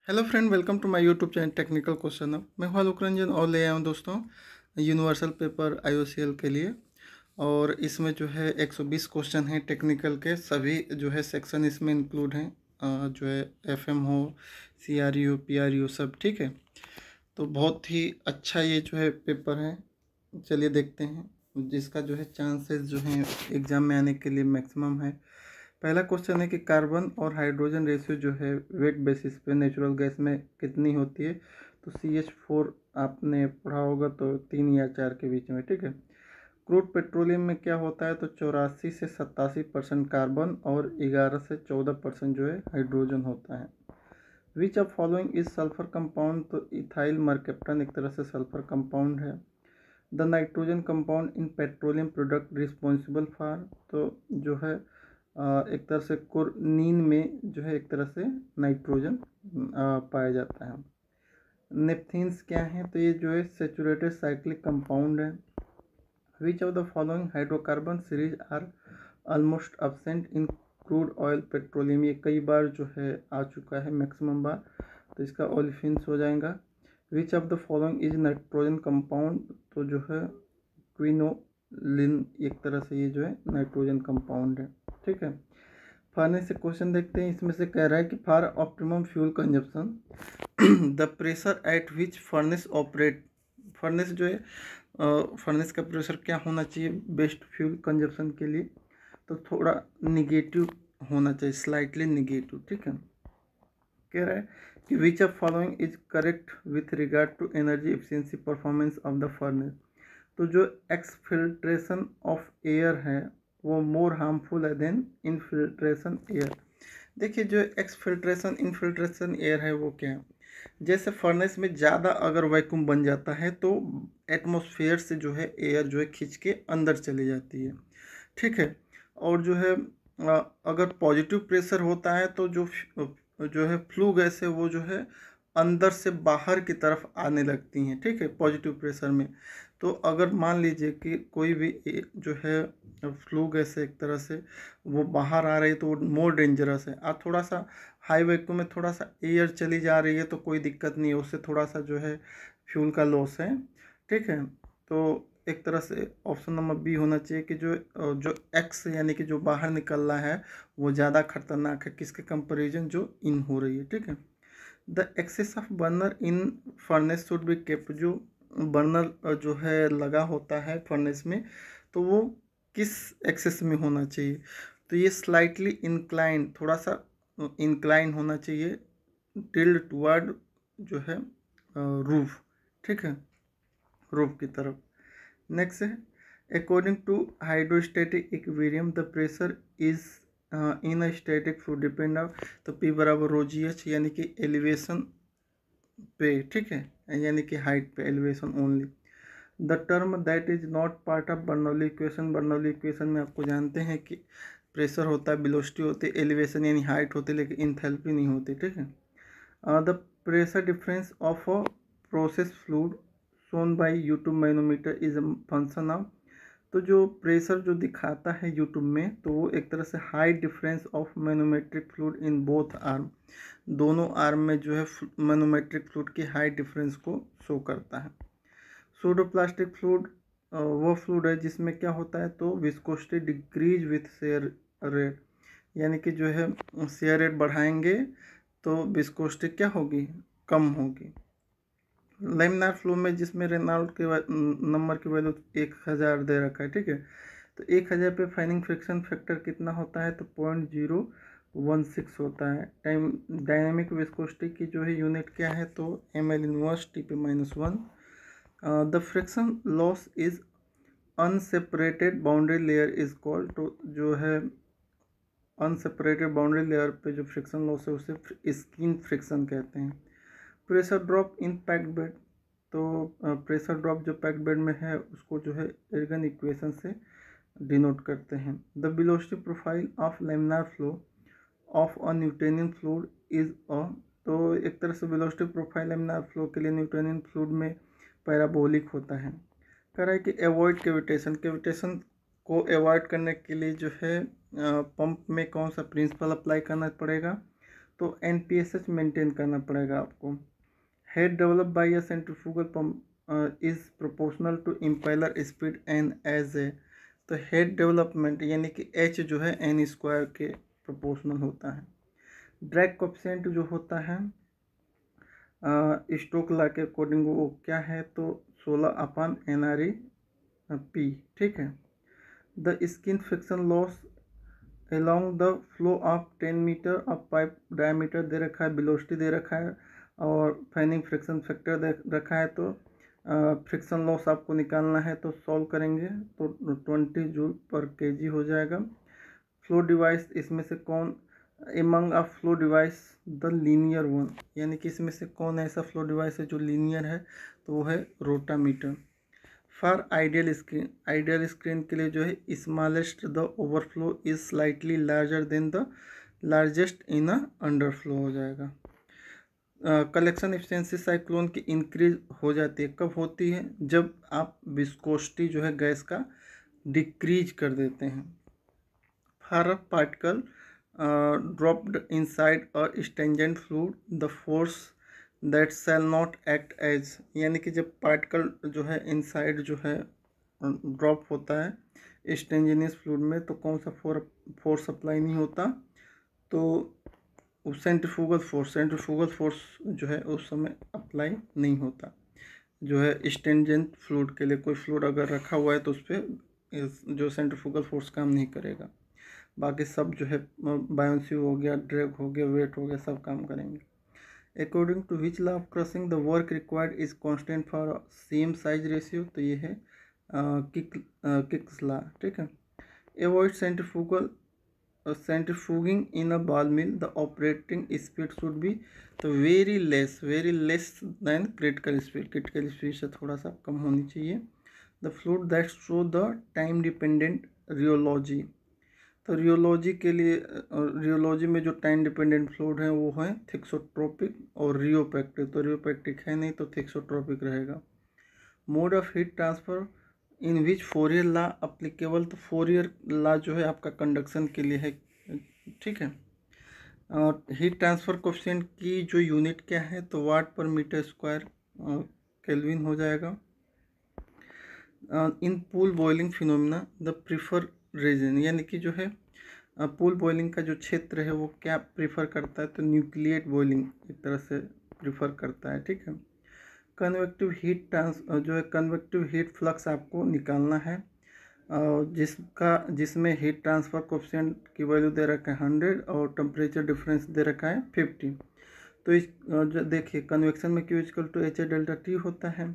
Hello friend, welcome to my YouTube channel technical question. मैं हूं आलोक रंजन और ले आया हूं दोस्तों यूनिवर्सल पेपर आईओसीएल के लिए। और इसमें जो है 120 क्वेश्चन हैं टेक्निकल के, सभी जो है सेक्शन इसमें इंक्लूड हैं। जो है एफएम हो, सीआरयू, पीआरयू सब ठीक है। तो बहुत ही अच्छा ये जो है पेपर है। चलिए देखते हैं जिसका जो है चांसेस जो है एग्ज़ाम में आने के लिए मैक्सिमम है। पहला क्वेश्चन है कि कार्बन और हाइड्रोजन रेशियो जो है वेट बेसिस पे नेचुरल गैस में कितनी होती है। तो CH4 आपने पढ़ा होगा, तो 3 या 4 के बीच में, ठीक है। क्रूड पेट्रोलियम में क्या होता है, तो 84 से 87% कार्बन और 11 से 14% जो है हाइड्रोजन होता है। Which of following is sulphur compound, तो इथाइल मरकेप्टन एक तरह से सल्फर कंपाउंड है। The nitrogen compound in petroleum product responsible for, तो जो है एक तरह से कुरनीन में जो है एक तरह से नाइट्रोजन पाया जाता है। नेपथीन्स क्या है, तो ये जो है सेचुरेटेड साइक्लिक कंपाउंड है। Which of the following hydrocarbon series are almost absent in crude oil petroleum, ये कई बार जो है आ चुका है मैक्सिमम बार, तो इसका ओलिफिन्स हो जाएगा। विच of the following is nitrogen compound, तो जो है क्विनोलिन एक तरह से ये जो है नाइट्रोजन कंपाउंड है, ठीक है। फर्नेस से क्वेश्चन देखते हैं। इसमें से कह रहा है कि for optimum fuel consumption the pressure at which furnace operate, furnace जो है फर्नेस का प्रेशर क्या होना चाहिए बेस्ट फ्यूल कंजप्शन के लिए, तो थोड़ा निगेटिव होना चाहिए, स्लाइटली निगेटिव, ठीक है। कह रहा है कि which of following is correct with regard to energy efficiency performance of the furnace, तो जो एक्सफिल्ट्रेशन ऑफ एयर है वो मोर हार्मफुल है देन इनफिल्ट्रेशन एयर। देखिए जो एक्सफिल्ट्रेशन इनफिल्ट्रेशन एयर है वो क्या है, जैसे फर्नेस में ज़्यादा अगर वैक्यूम बन जाता है तो एटमॉस्फेयर से जो है एयर जो है खींच के अंदर चली जाती है, ठीक है। और जो है अगर पॉजिटिव प्रेशर होता है तो जो है फ्लू गैस है वो जो है अंदर से बाहर की तरफ आने लगती हैं, ठीक है, पॉजिटिव प्रेशर में। तो अगर मान लीजिए कि कोई भी जो है फ्लू गैस है एक तरह से वो बाहर आ रही है तो वो मोर डेंजरस है। और थोड़ा सा हाई वैक्यूम में थोड़ा सा एयर चली जा रही है तो कोई दिक्कत नहीं है, उससे थोड़ा सा जो है फ्यूल का लॉस है, ठीक है। तो एक तरह से ऑप्शन नंबर बी होना चाहिए कि जो एक्स यानी कि जो बाहर निकल रहा है वो ज़्यादा खतरनाक है किसके कंपैरिजन जो इन हो रही है, ठीक है। The excess of burner in furnace should be kept, जो बर्नर जो है लगा होता है फर्नेस में तो वो किस एक्सेस में होना चाहिए, तो ये स्लाइटली इंक्लाइन, थोड़ा सा इंक्लाइन होना चाहिए टिल्ड टुवर्ड जो है रूफ, ठीक है, रूफ की तरफ। नेक्स्ट है according to hydrostatic equilibrium the pressure is in a static fluid depend of, तो P बराबर रो जी एच यानी कि एलिवेशन पे, ठीक है, यानी कि हाइट पे, elevation only. The term that is not part of Bernoulli equation, Bernoulli equation में आपको जानते हैं कि प्रेशर होता है, वेलोसिटी होती है, एलिवेशन यानी हाइट होती है, लेकिन इंथैल्पी नहीं होती, ठीक है। The pressure difference of a process fluid shown by U tube manometer is a function of, तो जो प्रेशर जो दिखाता है यूट्यूब में तो वो एक तरह से high difference of manometric fluid in both arm, दोनों आर्म में जो है मैनोमेट्रिक फ्लूइड की हाई डिफरेंस को शो करता है। सूडोप्लास्टिक फ्लूइड वो फ्लूइड है जिसमें क्या होता है, तो viscosity decrease with share rate, यानी कि जो है शेयर रेट बढ़ाएंगे तो विस्कोसिटी क्या होगी, कम होगी। लैमिनार फ्लो में जिसमें रेनॉल्ट के नंबर की वैल्यू 1000 दे रखा है, ठीक है, तो 1000 पे फाइनिंग फ्रिक्शन फैक्टर कितना होता है, तो 0.016 होता है। टाइम डायनामिक विस्कोसिटी की जो है यूनिट क्या है, तो ml inverse T p-1। The friction loss is unseparated boundary layer is called, तो जो है अनसेपरेटेड बाउंड्री लेयर पे जो फ्रिक्शन लॉस है उसे स्किन फ्रिक्शन कहते हैं। Pressure drop in packed bed, तो प्रेशर ड्रॉप जो पैक्ड बेड में है उसको जो है एर्गन इक्वेशन से डिनोट करते हैं। The velocity profile of laminar flow of a Newtonian fluid is a, तो एक तरह से वेलोसिटी प्रोफाइल लैमिनार फ्लो के लिए न्यूटोनियन फ्लूइड में पैराबोलिक होता है। कह रहा है कि एवॉइड कैविटेशन, कैविटेशन को अवॉइड करने के लिए जो है पंप में कौन सा प्रिंसिपल अप्लाई करना पड़ेगा, तो NPSH मेंटेन करना पड़ेगा आपको। Head develop by a centrifugal pump is proportional to impeller speed N as a. तो हेड डेवलपमेंट यानी कि H जो है N स्क्वायर के प्रोपोर्शनल होता है। ड्रैग कोएफिशिएंट जो होता है स्टोक लॉ के अकॉर्डिंग वो क्या है, तो 16/NRE/P, ठीक है। The skin friction loss along the flow of 10 metre of pipe diameter दे रखा है, वेलोसिटी दे रखा है और फैनिंग फ्रिक्शन फैक्टर दे रखा है। तो फ्रिक्शन लॉस आपको निकालना है, तो सॉल्व करेंगे तो 20 जूल पर केजी हो जाएगा। फ्लो डिवाइस इसमें से कौन, among of flow device the linear one, यानी कि इसमें से कौन ऐसा फ्लो डिवाइस है जो लीनियर है, तो वो है रोटामीटर। फॉर आइडियल स्क्रीन के लिए जो है smallest the overflow is slightly larger than the largest in a underflow हो जाएगा। कलेक्शन एफिशिएंसी साइक्लोन की इंक्रीज हो जाती है, कब होती है, जब आप विस्कोसिटी जो है गैस का डिक्रीज कर देते हैं। For a particle dropped inside a stagnant fluid the force that shall not act as, यानी कि जब पार्टिकल जो है इनसाइड जो है ड्रॉप होता है स्टेंजेनियस फ्लूइड में, तो कौन सा फोर्स अप्लाई नहीं होता, तो सेंट्रीफ्यूगल फोर्स जो है उस समय अप्लाई नहीं होता जो है स्टेंजेंट फ्लूइड के लिए। कोई फ्लूइड अगर रखा हुआ है तो उस पर जो सेंट्रीफ्यूगल फोर्स काम नहीं करेगा, बाकी सब जो है बायोंसी हो गया, ड्रैग हो गया, वेट हो गया, सब काम करेंगे। According to which law of crushing the work required is constant for same size ratio, तो ये है किक्स लॉ, ठीक है। Avoid centrifuging in a ball mill the operating speed should be तो very less than critical speed से थोड़ा सा कम होनी चाहिए। The fluid that show the time dependent rheology, तो रियोलॉजी के लिए रियोलॉजी में जो टाइम डिपेंडेंट फ्लूइड है वो है थिक्सोट्रोपिक और रियोपेक्टिक, तो रियोपेक्टिक है नहीं तो थिक्सोट्रोपिक रहेगा। Mode of heat transfer in which Fourier law applicable, तो फोरियर लॉ जो है आपका कंडक्शन के लिए है, ठीक है। हीट ट्रांसफर कोएफिशिएंट की जो यूनिट क्या है, तो वाट पर मीटर स्क्वायर केल्विन हो जाएगा। In pool boiling phenomena the prefer region, यानी कि जो है पूल बॉइलिंग का जो क्षेत्र है वो क्या प्रीफर करता है, तो न्यूक्लिएट बॉइलिंग एक तरह से प्रीफर करता है, ठीक है। कन्वेक्टिव हीट जो है कन्वेक्टिव हीट फ्लक्स आपको निकालना है, जिसमें हीट ट्रांसफर कोएफिशिएंट की वैल्यू दे रखा है 100 और टेम्परेचर डिफरेंस दे रखा है 50। तो इस जो देखिए कन्वेक्शन में Q equal to H delta T होता है,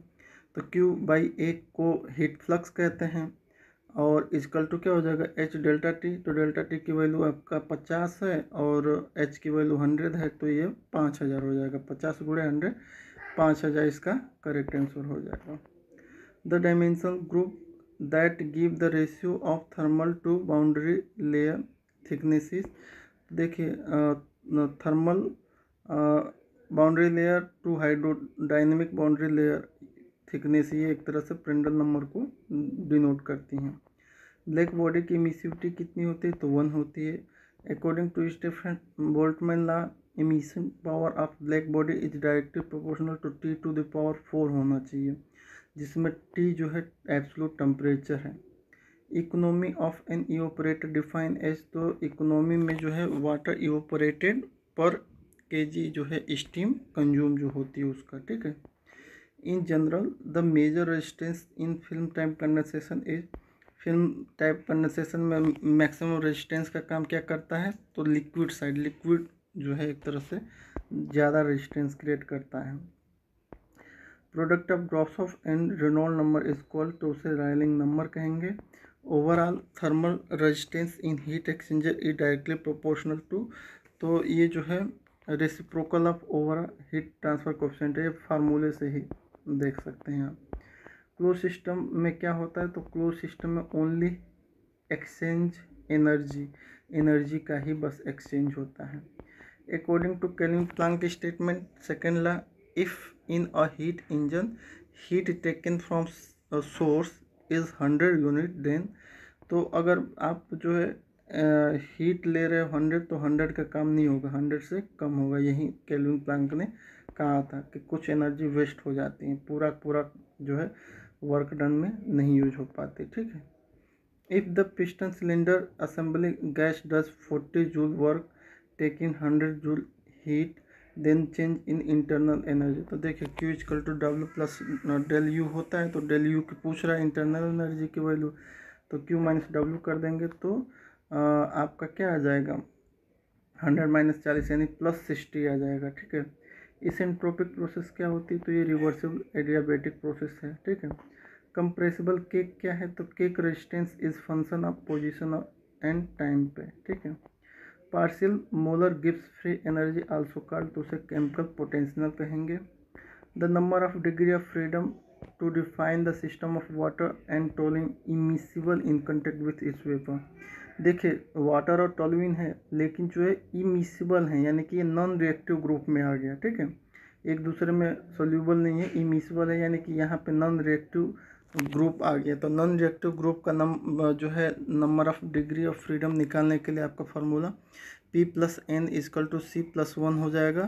तो Q/A को हीट फ्लक्स कहते हैं और इक्वल टू क्या हो जाएगा H डेल्टा T, तो डेल्टा T की वैल्यू आपका 50 है और H की वैल्यू 100 है, तो ये 5000 हो जाएगा। 50 × 100 5000 इसका करेक्ट आंसर हो जाएगा। The dimensional group that give the ratio of thermal to boundary layer thicknesses, देखिए thermal boundary layer to hydrodynamic boundary layer thickness, ये एक तरह से प्रांड्ल नंबर को डिनोट करती हैं। ब्लैक बॉडी की एमिसिविटी कितनी होती है, तो 1 होती है। According to Stefan Boltzmann law emission power of black body is directly proportional to T⁴ होना चाहिए, जिसमें T जो है एब्सोल्यूट टेम्परेचर है। Economy of an evaporator define as, तो इकोनॉमी में जो है वाटर इवोपरेटेड पर केजी जो है स्टीम कंज्यूम जो होती है उसका, ठीक है। In general the major resistance in film type condensation is, film type condensation में मैक्सिमम रेजिस्टेंस का काम क्या करता है, तो लिक्विड साइड, लिक्विड जो है एक तरह से ज़्यादा रेजिस्टेंस क्रिएट करता है। Product of Grashof and Reynold number is equal to, उसे रायलिंग नंबर कहेंगे। Overall thermal resistance in heat exchanger is directly proportional to, तो ये जो है reciprocal of overall heat transfer coefficient है, फार्मूले से ही देख सकते हैं आप। क्लोज सिस्टम में क्या होता है, तो क्लोज सिस्टम में ओनली एक्सचेंज एनर्जी का ही बस एक्सचेंज होता है। According to Kelvin Planck statement second law, if in a heat engine heat taken from source is 100 unit then, तो अगर आप जो है हीट ले रहे हो 100 तो 100 का काम नहीं होगा, 100 से कम होगा। यही केल्विन प्लैंक ने कहा था कि कुछ एनर्जी वेस्ट हो जाती है, पूरा पूरा जो है वर्क डन में नहीं यूज हो पाती। ठीक है। If the piston cylinder assembly gas does 40 joule work taking 100 joule heat then change in internal energy. तो देखिए Q equal to W plus del U होता है, तो डेल यू की पूछ रहा है इंटरनल एनर्जी की वैल्यू, तो Q माइनस डब्ल्यू कर देंगे तो आपका क्या आ जाएगा 100 माइनस 40 यानी प्लस 60 आ जाएगा। ठीक है। इस एंट्रोपिक प्रोसेस क्या होती है, तो ये रिवर्सिबल एडियाबैटिक प्रोसेस है। ठीक है। कंप्रेसिबल केक क्या है, तो cake resistance is function of position and time पे। ठीक है। Partial molar Gibbs free energy also called, तो उसे केमिकल पोटेंशियल कहेंगे। The number of degree of freedom to define the system of water and toluene immiscible in contact with its vapour. देखिए water और toluene है, लेकिन जो है immiscible है, यानी कि ये नॉन रिएक्टिव ग्रुप में आ गया। ठीक है। एक दूसरे में सोल्यूबल नहीं है, इमिसिबल है, यानी कि यहाँ पे नॉन रिएक्टिव ग्रुप आ गया। तो नॉन रिएक्टिव ग्रुप का जो है number of degree of freedom निकालने के लिए आपका formula P plus N equal to C plus 1 हो जाएगा।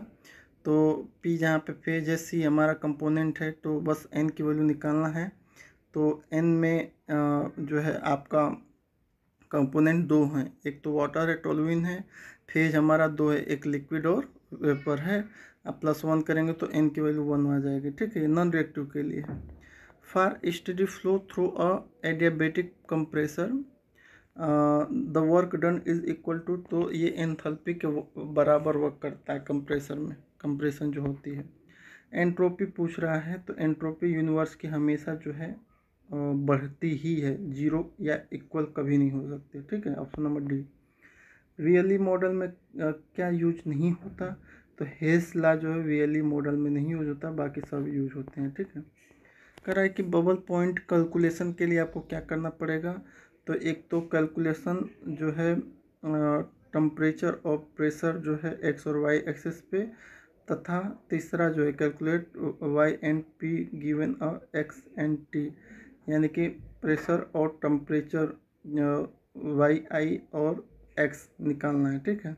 तो P जहाँ पे फेज है, C हमारा कंपोनेंट है, तो बस N की वैल्यू निकालना है। तो N में जो है आपका कंपोनेंट 2 हैं, एक तो वाटर है, टोलुइन है, फेज हमारा 2 है, एक लिक्विड और वेपर है। अब प्लस 1 करेंगे तो N की वैल्यू 1 आ जाएगी। ठीक है। नॉन रिएक्टिव के लिए है। For steady flow through a adiabatic compressor the work done is equal to, तो ये एंथैल्पी के बराबर वर्क करता है कंप्रेसर में, कंप्रेशन जो होती है। एंट्रोपी पूछ रहा है, तो एंट्रोपी यूनिवर्स की हमेशा जो है बढ़ती ही है, जीरो या इक्वल कभी नहीं हो सकती। ठीक है। Option number D. VLE model में क्या यूज नहीं होता, तो हेस लॉ जो है वीएलई मॉडल में नहीं यूज होता, बाकी सब यूज होते हैं। ठीक है। कह रहा है कि बबल पॉइंट कैलकुलेशन के लिए आपको क्या करना पड़ेगा, तो एक तो कैलकुलेशन जो है टेम्परेचर और प्रेशर जो है एक्स और वाई एक्सिस पे, तथा तीसरा जो है calculate Y and P given X and T, यानी कि प्रेशर और टेम्परेचर वाई आई और एक्स निकालना है। ठीक है।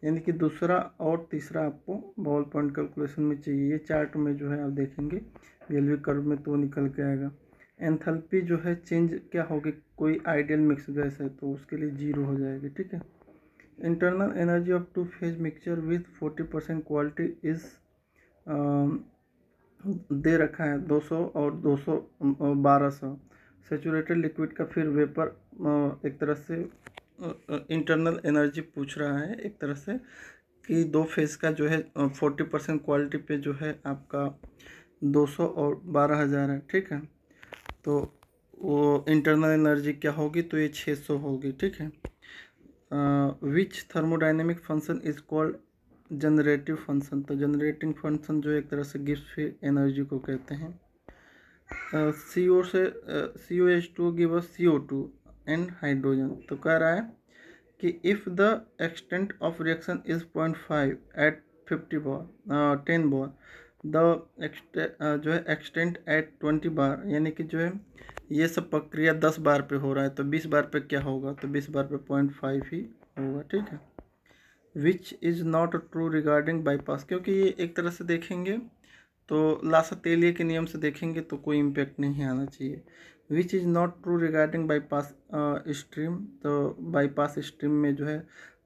यानी कि दूसरा और तीसरा आपको बबल पॉइंट कैलकुलेशन में चाहिए। ये चार्ट में जो है आप देखेंगे वेल्यू कर्व में तो निकल के आएगा। एंथैल्पी जो है चेंज क्या होगी, कोई आइडियल मिक्स गैस है तो उसके लिए 0 हो जाएगी। ठीक है। Internal energy of two phase mixture with 40% quality is they रखा है 200 और 200 1200। सेचुरेटेड लिक्विड का फिर वेपर एक तरह से इंटरनल एनर्जी पूछ रहा है एक तरह से, कि दो फेज का जो है 40% क्वालिटी पे जो है आपका 200 और 12,000 है। ठीक है। तो वो इंटरनल एनर्जी क्या होगी, तो ये 600 होगी। ठीक है। Which thermodynamic function is called generative function, तो जनरेटिंग फंक्शन जो एक तरह से गिव्स फ्री एनर्जी को कहते हैं। CO से COH2 give us CO2 and hydrogen. तो कह रहा है कि if the extent of reaction is 0.5 at 50 bar 10 bar, the जो है एक्सटेंट एट 20 बार, यानी कि जो है ये सब प्रक्रिया 10 बार पे हो रहा है, तो 20 बार पे क्या होगा, तो 20 बार पे 0.5 ही होगा। ठीक है। विच is not true regarding bypass, क्योंकि ये एक तरह से देखेंगे तो लासतेलिए के नियम से देखेंगे तो कोई इम्पेक्ट नहीं आना चाहिए। विच is not true regarding bypass stream, तो बाईपास स्ट्रीम में जो है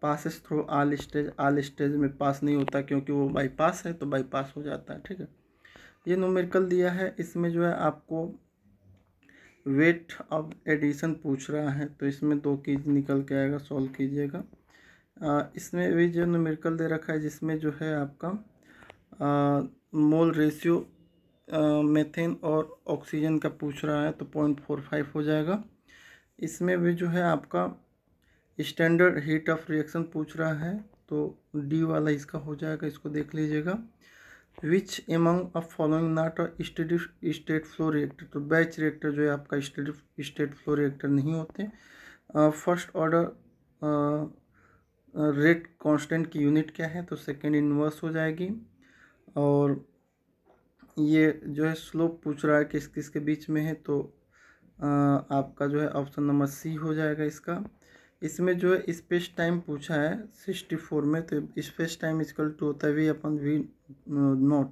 पासिस थ्रू ऑल स्टेज में पास नहीं होता, क्योंकि वो बाईपास है तो बाईपास हो जाता है। ठीक है। ये न्यूमेरिकल दिया है, इसमें जो है आपको वेट ऑफ एडिशन पूछ रहा है, तो इसमें 2 कीज निकल के आएगा, सॉल्व कीजिएगा। इसमें भी जो न्यूमेरिकल दे रखा है, जिसमें जो है आपका मोल रेशियो मेथेन और ऑक्सीजन का पूछ रहा है, तो 0.45 हो जाएगा। इसमें भी जो है आपका स्टैंडर्ड हीट ऑफ रिएक्शन पूछ रहा है, तो डी वाला इसका हो जाएगा, इसको देख लीजिएगा। Which among of following not a steady state flow reactor, तो बैच रिएक्टर जो है आपका स्टेडी स्टेट फ्लो रिएक्टर नहीं होते। फर्स्ट ऑर्डर रेट कांस्टेंट की यूनिट क्या है, तो सेकेंड इनवर्स हो जाएगी। और ये जो है स्लोप पूछ रहा है किस किस के बीच में है, तो आपका जो है ऑप्शन नंबर सी हो जाएगा इसका। इसमें जो है स्पेस टाइम पूछा है 64 में, तो स्पेस टाइम इक्वल टू होता है वी अपन वी नॉट,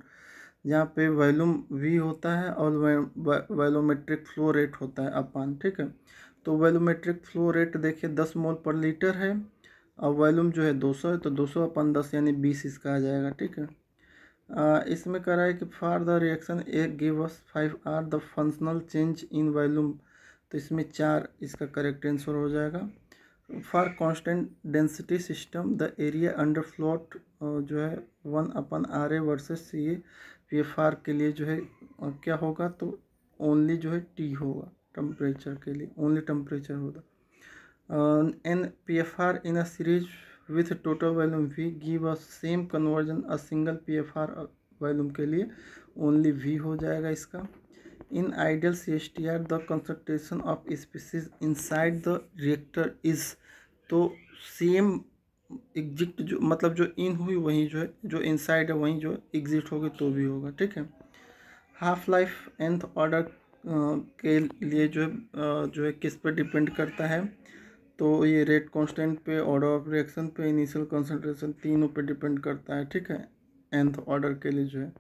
जहाँ पे वॉल्यूम वी होता है और वॉल्यूमेट्रिक फ्लो रेट होता है अपन, ठीक है। तो वॉल्यूमेट्रिक फ्लो रेट देखिए 10 मोल पर लीटर है और वॉल्यूम जो है 200 है, तो 200 अपन 10 यानी 20 इसका आ जाएगा, ठीक है। इसमें कह रहा है कि for the reaction A give us 5 R the functional change in volume, तो इसमें 4 इसका करेक्ट आंसर हो जाएगा। For constant density system the area under plot जो है 1/RA versus C P F R के लिए जो है क्या होगा, तो ओनली जो है टी होगा, टेम्परेचर के लिए ओनली टेम्परेचर होगा। N P F R in a series with total volume V give a same conversion a single P F R volume के लिए ओनली वी हो जाएगा इसका। In ideal C S T R the concentration of species inside the reactor is, तो same exit जो मतलब जो इन हुई वहीं जो है जो इनसाइड है वहीं जो एग्जिट होगी तो भी होगा, ठीक है। हाफ लाइफ nth ऑर्डर के लिए जो है किस पर डिपेंड करता है, तो ये रेट कांस्टेंट पे, ऑर्डर ऑफ रिएक्शन पे, इनिशियल कंसंट्रेशन, तीनों पे डिपेंड करता है, ठीक है। nth ऑर्डर के लिए जो है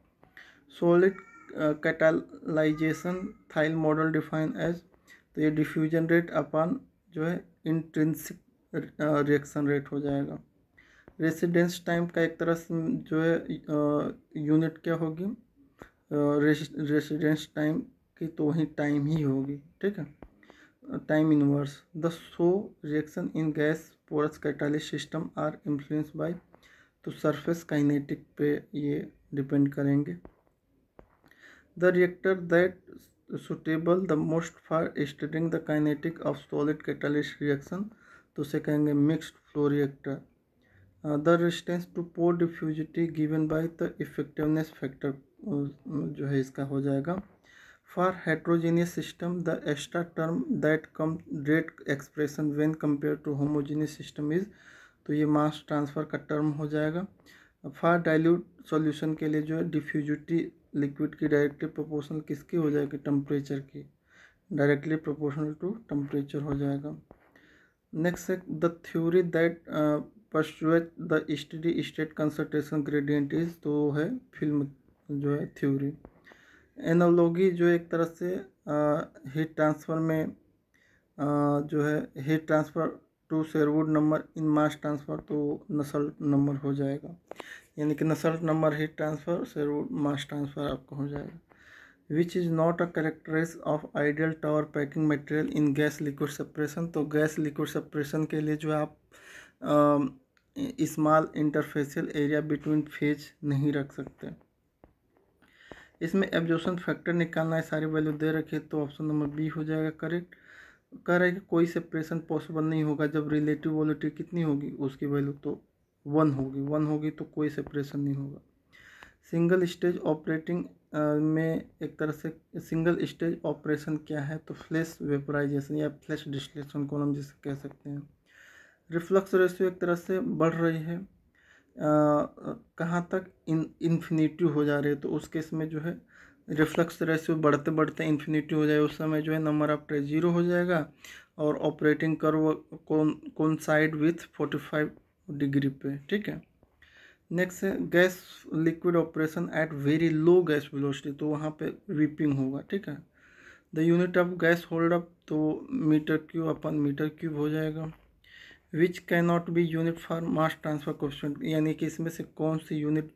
सॉलिड कैटालाइजेशन थाइल मॉडल डिफाइन एज, तो ये डिफ्यूजन रेट अपन जो है इंट्रिंसिक रिएक्शन रेट हो जाएगा। रेसिडेंस टाइम का एक तरह से जो है यूनिट क्या होगी, रेसिडेंस टाइम की तो वही टाइम ही होगी, ठीक है, time inverse. The so reaction in gas porous catalyst system are influence by, तो सरफेस काइनेटिक पे ये डिपेंड करेंगे। The reactor that suitable the most for studying the kinetic of solid catalyst reaction, तो उसे कहेंगे mixed flow reactor. The resistance to pore diffusivity given by the effectiveness factor जो है इसका हो जाएगा। For heterogeneous system the extra term that come rate expression when compare to homogeneous system is, तो ये मास ट्रांसफ़र का टर्म हो जाएगा। फॉर डाइल्यूट सॉल्यूशन के लिए जो है डिफ्यूजिटी लिक्विड की डायरेक्टली प्रोपोर्शनल किसकी हो जाएगी, टेम्परेचर की, डायरेक्टली प्रोपोर्शनल टू टेम्परेचर हो जाएगा। नेक्स्ट है the theory that pursuit the steady state concentration gradient is, तो है फिल्म जो है थ्योरी। एनालॉगी जो एक तरह से हीट ट्रांसफ़र में जो है heat transfer to Sherwood number in mass transfer, तो नसल्ट नंबर हो जाएगा, यानी कि Nusselt number heat transfer Sherwood mass transfer आपका हो जाएगा। Which is not a characterize of ideal tower packing material in gas liquid separation, तो gas liquid separation के लिए जो आप small interfacial area between phase नहीं रख सकते। इसमें एब्जॉर्प्शन फैक्टर निकालना है, सारी वैल्यू दे रखी है, तो ऑप्शन नंबर बी हो जाएगा करेक्ट। कह रहा है कि कोई सेपरेशन पॉसिबल नहीं होगा जब रिलेटिव वॉल्यूमिटी कितनी होगी, उसकी वैल्यू तो 1 होगी, तो कोई सेपरेशन नहीं होगा। सिंगल स्टेज ऑपरेटिंग में एक तरह से सिंगल स्टेज ऑपरेशन क्या है, तो फ्लैश वेपराइजेशन या फ्लैश डिस्टिलेशन को हम जिसे कह सकते हैं। रिफ्लक्स रेशियो एक तरह से बढ़ रही है, कहाँ तक इन्फिनिटी हो जा रही है, तो उस केस में जो है रिफ्लक्स रेशियो बढ़ते बढ़ते इन्फिनिटी हो जाए, उस समय जो है नंबर ऑफ ट्रे 0 हो जाएगा और operating curve coincide with 45 degree पे, ठीक है। नेक्स्ट है gas liquid operation at very low gas velocity, तो वहाँ पे वीपिंग होगा, ठीक है। The unit of gas hold up, तो metre cube upon metre cube हो जाएगा। Which can not be unit for mass transfer coefficient, यानी कि इसमें से कौन सी यूनिट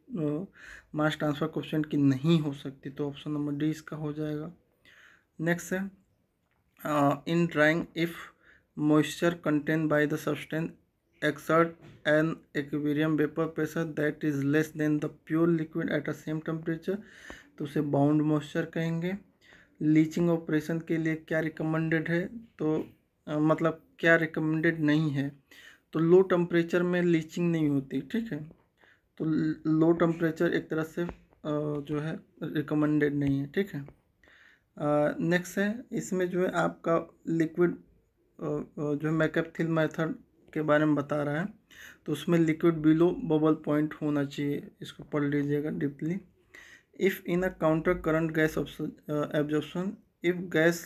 मास ट्रांसफ़र कोएफिशिएंट की नहीं हो सकती, तो ऑप्शन नंबर डी इसका हो जाएगा। नेक्स्ट है in drying if moisture content by the substance exert an equilibrium vapour pressure that is less than the pure liquid at a same temperature, तो उसे बाउंड मॉइस्चर कहेंगे। लीचिंग ऑपरेशन के लिए क्या रिकमेंडेड है, तो मतलब क्या रिकमेंडेड नहीं है, तो लो टेम्परेचर में लीचिंग नहीं होती, ठीक है, तो लो टेम्परेचर एक तरह से जो है रिकमेंडेड नहीं है, ठीक है। नेक्स्ट है इसमें जो है आपका लिक्विड जो है मैकअप-थिल मेथड के बारे में बता रहा है, तो उसमें लिक्विड बिलो बबल पॉइंट होना चाहिए, इसको पढ़ लीजिएगा deeply. If in a counter current gas absorption if gas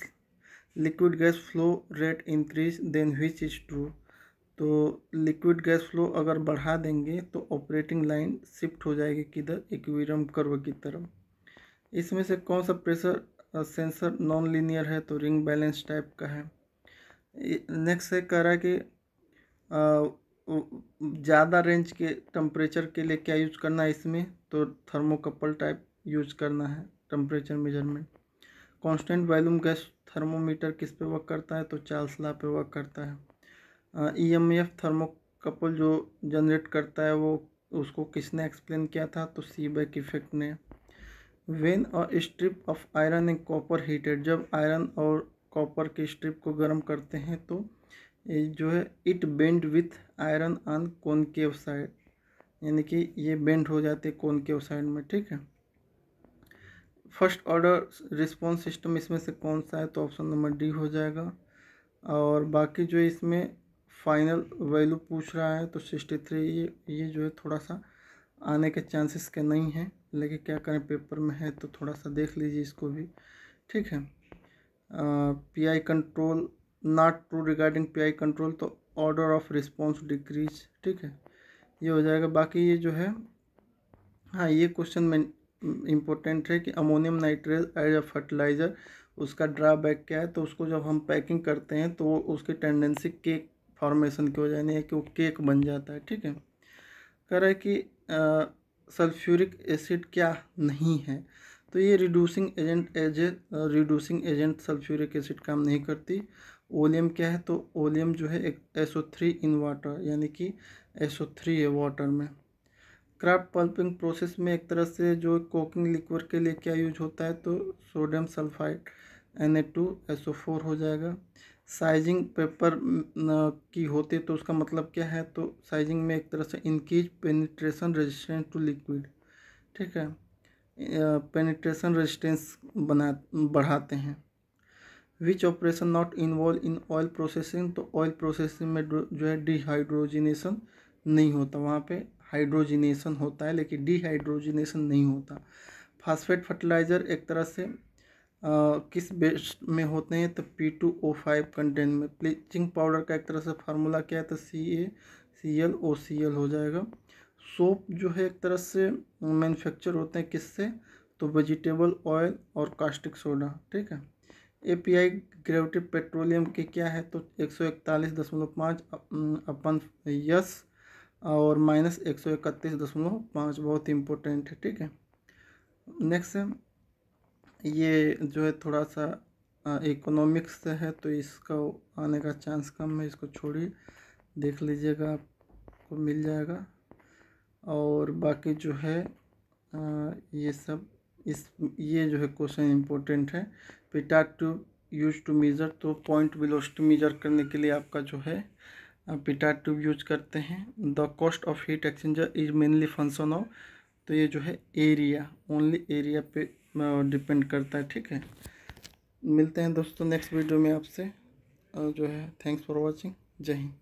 liquid gas flow rate increase then which is true, तो लिक्विड गैस फ्लो अगर बढ़ा देंगे तो ऑपरेटिंग लाइन शिफ्ट हो जाएगी किधर, इक्विलिब्रियम कर्व की तरफ। इसमें से कौन सा प्रेशर सेंसर नॉन लीनियर है, तो रिंग बैलेंस टाइप का है। नेक्स्ट से कह रहा है कि ज़्यादा रेंज के टेम्परेचर के लिए क्या यूज करना है इसमें, तो थर्मोकपल टाइप यूज करना है temperature measurement. Constant volume gas thermometer किस पे वर्क करता है, तो चार्ल्स लॉ पे वर्क करता है। ईएमएफ थर्मोकपल जो जनरेट करता है वो उसको किसने एक्सप्लेन किया था, तो सीबेक इफेक्ट ने। When a strip of iron and copper heated, जब आयरन और कॉपर की स्ट्रिप को गर्म करते हैं तो ये जो है it bend with iron on concave side, यानी कि ये बेंड हो जाते हैं कॉनकेव साइड में, ठीक है। फर्स्ट ऑर्डर रिस्पॉन्स सिस्टम इसमें से कौन सा है, तो ऑप्शन नंबर डी हो जाएगा। और बाकी जो इसमें फाइनल वैल्यू पूछ रहा है तो 63, ये जो है थोड़ा सा आने के चांसेस के नहीं हैं, लेकिन क्या करें पेपर में है तो थोड़ा सा देख लीजिए इसको भी, ठीक है। Pi control not true regarding pi control, तो ऑर्डर ऑफ रिस्पॉन्स डिक्रीज, ठीक है, ये हो जाएगा। बाकी ये जो है, हाँ ये क्वेश्चन में इम्पोर्टेंट है कि ammonium nitrate as a fertiliser उसका ड्रॉबैक क्या है, तो उसको जब हम पैकिंग करते हैं तो उसकी टेंडेंसी केक फॉर्मेशन की हो जानी है कि वो केक बन जाता है, ठीक है। कह रहा है कि सल्फ्यूरिक एसिड क्या नहीं है, तो ये reducing agent reducing agent sulphuric acid काम नहीं करती। ओलियम क्या है, तो ओलियम जो है एक SO3 इन वाटर, यानी कि SO3 है वाटर में। क्राफ्ट पल्पिंग प्रोसेस में एक तरह से जो कोकिंग लिक्विड के लिए क्या यूज होता है, तो सोडियम सल्फाइड Na2SO4 हो जाएगा। साइजिंग पेपर की होती है तो उसका मतलब क्या है, तो साइजिंग में एक तरह से increase penetration resistance to liquid, ठीक है, पेनिट्रेशन रेजिस्टेंस बढ़ाते हैं। Which operation not involve in oil processing, तो ऑयल प्रोसेसिंग में जो है डिहाइड्रोजिनेशन नहीं होता, वहाँ पे हाइड्रोजिनेशन होता है लेकिन डिहाइड्रोजिनेशन नहीं होता। फास्फेट फर्टिलाइज़र एक तरह से किस बेस में होते हैं, तो P2O5 कंटेंट में। ब्लीचिंग पाउडर का एक तरह से फार्मूला क्या है, तो CaClOCl हो जाएगा। सोप जो है एक तरह से मैन्युफैक्चर होते हैं किससे, तो वेजिटेबल ऑयल और कास्टिक सोडा, ठीक है। API ग्रेविटी पेट्रोलियम की क्या है, तो 141.5 अपन यस और -131.5 बहुत इम्पोर्टेंट है, ठीक है। नेक्स्ट है ये जो है थोड़ा सा इकोनॉमिक्स से है तो इसका आने का चांस कम है, इसको छोड़िए, देख लीजिएगा आपको मिल जाएगा। और बाकी जो है ये सब ये जो है क्वेश्चन इम्पोर्टेंट है। पिटाट ट्यूब यूज टू मेजर, तो पॉइंट वेलोसिटी मेजर करने के लिए आपका जो है पिटाट ट्यूब यूज करते हैं। The cost of heat exchanger is mainly function of, तो ये जो है एरिया, ओनली एरिया पे डिपेंड करता है, ठीक है। मिलते हैं दोस्तों नेक्स्ट वीडियो में आपसे जो है। थैंक्स फॉर वॉचिंग, जय हिंद।